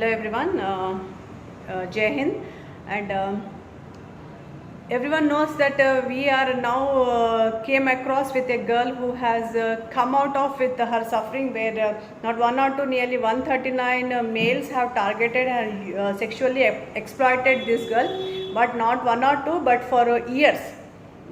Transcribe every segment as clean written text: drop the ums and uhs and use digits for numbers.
Hello everyone, Jai Hind, and everyone knows that we are now came across with a girl who has come out of with her suffering, where not one or two, nearly 139 males have targeted and sexually exploited this girl, but not one or two, but for years.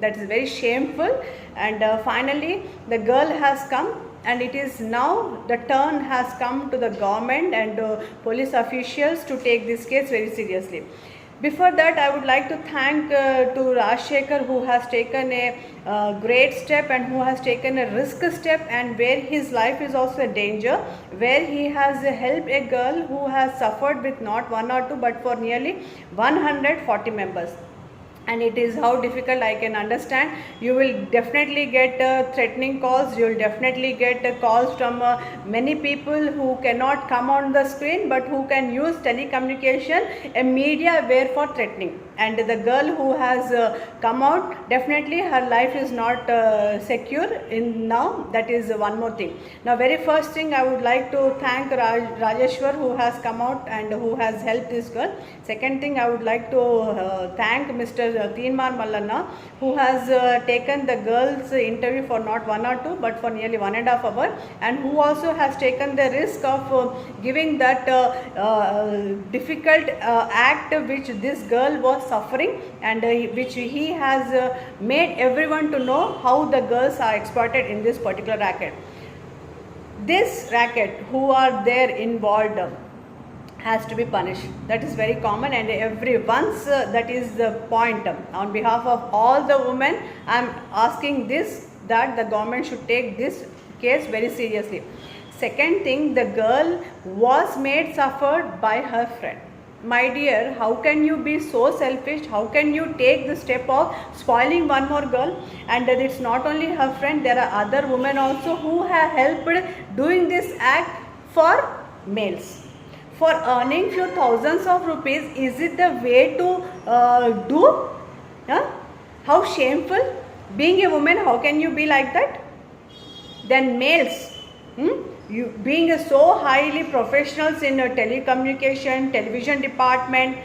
That is very shameful, and finally the girl has come, and it is now the turn has come to the government and police officials to take this case very seriously. Before that, I would like to thank to Rajshekhar, who has taken a great step and who has taken a risk step, and where his life is also a danger, where he has helped a girl who has suffered with not one or two but for nearly 140 members. And it is how difficult I can understand. You will definitely get threatening calls, you will definitely get calls from many people who cannot come on the screen but who can use telecommunication, a media where for threatening. And the girl who has come out, definitely her life is not secure in now. That is one more thing. Now, very first thing, I would like to thank Rajeshwar, who has come out and who has helped this girl. Second thing, I would like to thank Mr. Teenmar Mallanna, who has taken the girl's interview for not one or two but for nearly 1.5 hours, and who also has taken the risk of giving that difficult act which this girl was suffering, and which he has made everyone to know how the girls are exploited in this particular racket. This racket, who are there involved, has to be punished. That is very common, and once that is the point. On behalf of all the women, I am asking this, that the government should take this case very seriously. Second thing, the girl was made suffered by her friend. My dear, how can you be so selfish? How can you take the step of spoiling one more girl? And it's not only her friend, there are other women also who have helped doing this act for males. For earning few thousands of rupees, is it the way to do? Huh? How shameful. Being a woman, how can you be like that? Then males, you being so highly professionals in telecommunication, television department,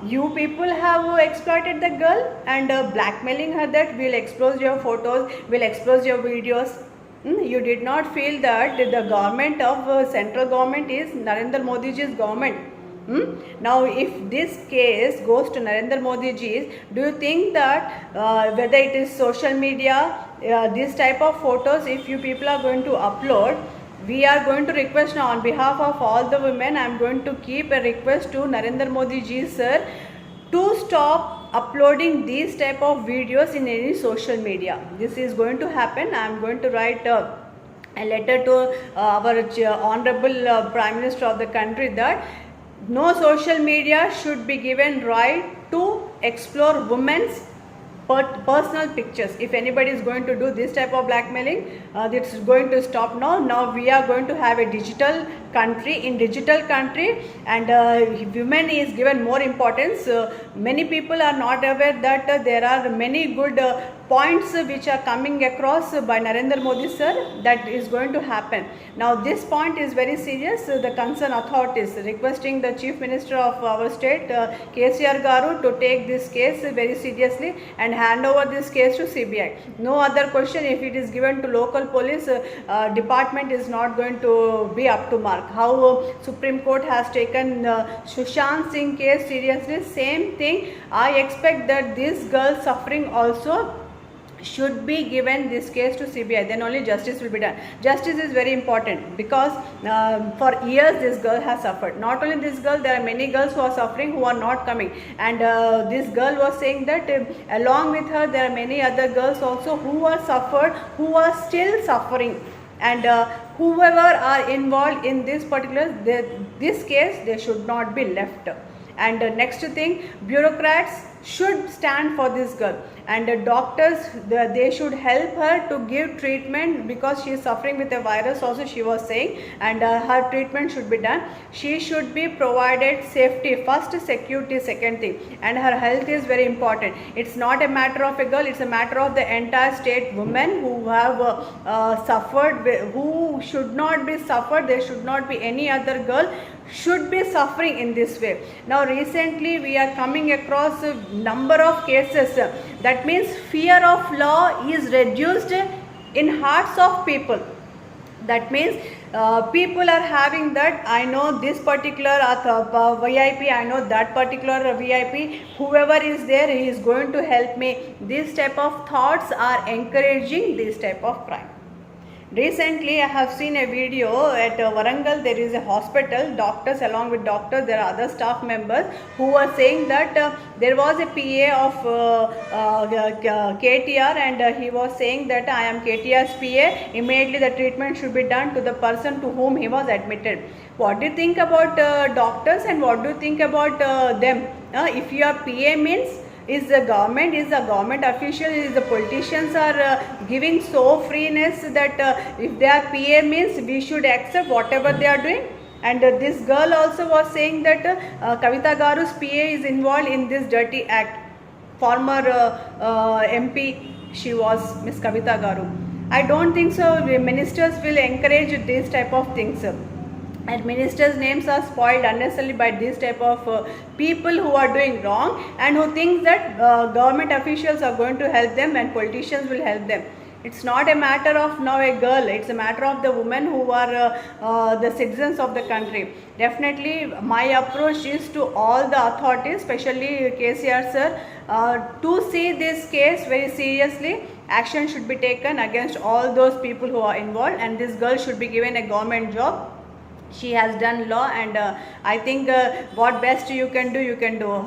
you people have exploited the girl and blackmailing her that we'll expose your photos, we'll expose your videos. You did not feel that the government of central government is Narendra Modi ji's government. Now, if this case goes to Narendra Modi ji's, do you think that whether it is social media, this type of photos, if you people are going to upload, we are going to request now on behalf of all the women, I am going to keep a request to Narendra Modi ji sir to stop uploading these type of videos in any social media. This is going to happen. I am going to write a letter to our Honorable Prime Minister of the country that no social media should be given right to explore women's personal pictures. If anybody is going to do this type of blackmailing, this is going to stop now. Now we are going to have a digital country. In digital country, and women is given more importance. Many people are not aware that there are many good points which are coming across by Narendra Modi sir, that is going to happen. Now this point is very serious. The concerned authorities requesting the Chief Minister of our state, KCR Garu, to take this case very seriously and hand over this case to CBI. No other question. If it is given to local police department, is not going to be up to mark. How Supreme Court has taken Sushant Singh case seriously, same thing. I expect that this girl suffering also should be given this case to CBI, then only justice will be done. Justice is very important, because for years this girl has suffered. Not only this girl, there are many girls who are suffering who are not coming, and this girl was saying that along with her there are many other girls also who are suffered, who are still suffering, and whoever are involved in this particular this case, they should not be left. And next thing, bureaucrats, should stand for this girl, and doctors, they should help her to give treatment because she is suffering with a virus also, she was saying, and her treatment should be done. She should be provided safety first, security second thing, and her health is very important. It's not a matter of a girl, it's a matter of the entire state. Women who have suffered, who should not be suffered, there should not be any other girl should be suffering in this way. Now recently we are coming across a number of cases, that means fear of law is reduced in hearts of people. That means people are having that, I know this particular VIP, I know that particular VIP, whoever is there, he is going to help me. These type of thoughts are encouraging this type of crime. Recently I have seen a video at Warangal. There is a hospital, doctors, along with doctors there are other staff members who were saying that there was a PA of KTR, and he was saying that I am KTR's PA, immediately the treatment should be done to the person to whom he was admitted. What do you think about doctors, and what do you think about them? If your PA means, is the government official, is the politicians are giving so freeness that if they are PA means we should accept whatever they are doing. And this girl also was saying that Kavita Garu's PA is involved in this dirty act. Former MP she was, Miss Kavita Garu. I don't think so ministers will encourage this type of things. And ministers' names are spoiled unnecessarily by this type of people who are doing wrong and who think that government officials are going to help them and politicians will help them. It's not a matter of now a girl, it's a matter of the women who are the citizens of the country. Definitely my approach is to all the authorities, especially KCR sir, to see this case very seriously. Action should be taken against all those people who are involved, and this girl should be given a government job. She has done law, and I think what best you can do, you can do.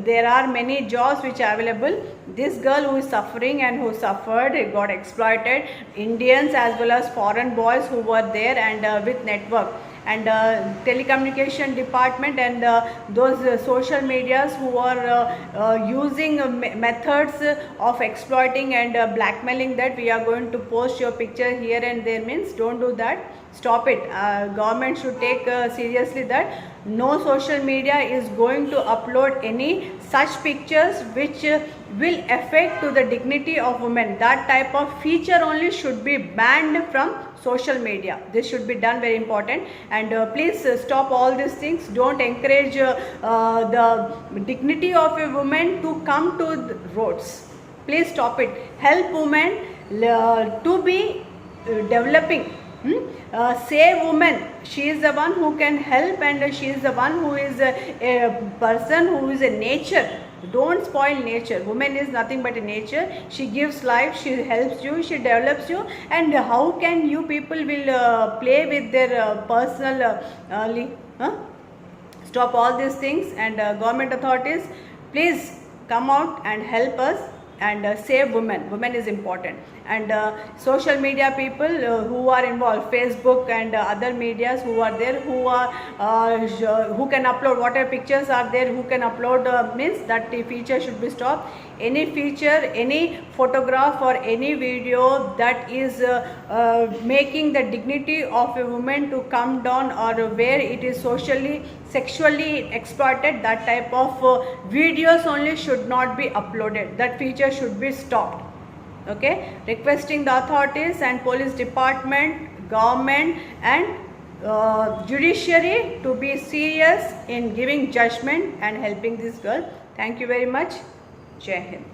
There are many jobs which are available. This girl who is suffering and who suffered, got exploited, Indians as well as foreign boys who were there, and with network and telecommunication department and those social medias who are using methods of exploiting and blackmailing, that we are going to post your picture here and there, means don't do that. Stop it. Government should take seriously that no social media is going to upload any such pictures which will affect to the dignity of women. That type of feature only should be banned from social media. This should be done, very important. And please stop all these things. Don't encourage the dignity of a woman to come to the roads. Please stop it. Help women to be developing. Save women. She is the one who can help, and she is the one who is a person who is a nature. Don't spoil nature. Woman is nothing but a nature. She gives life, she helps you, she develops you, and how can you people will play with their personal Stop all these things, and government authorities, please come out and help us and save women. Women is important. And social media people who are involved, Facebook and other medias who are there, who can upload whatever pictures are there, who can upload, means that the feature should be stopped. Any feature, any photograph or any video that is making the dignity of a woman to come down, or where it is socially, sexually exploited, that type of videos only should not be uploaded. That feature should be stopped. Okay, requesting the authorities and police department, government and judiciary to be serious in giving judgment and helping this girl. Thank you very much. Jai Hind.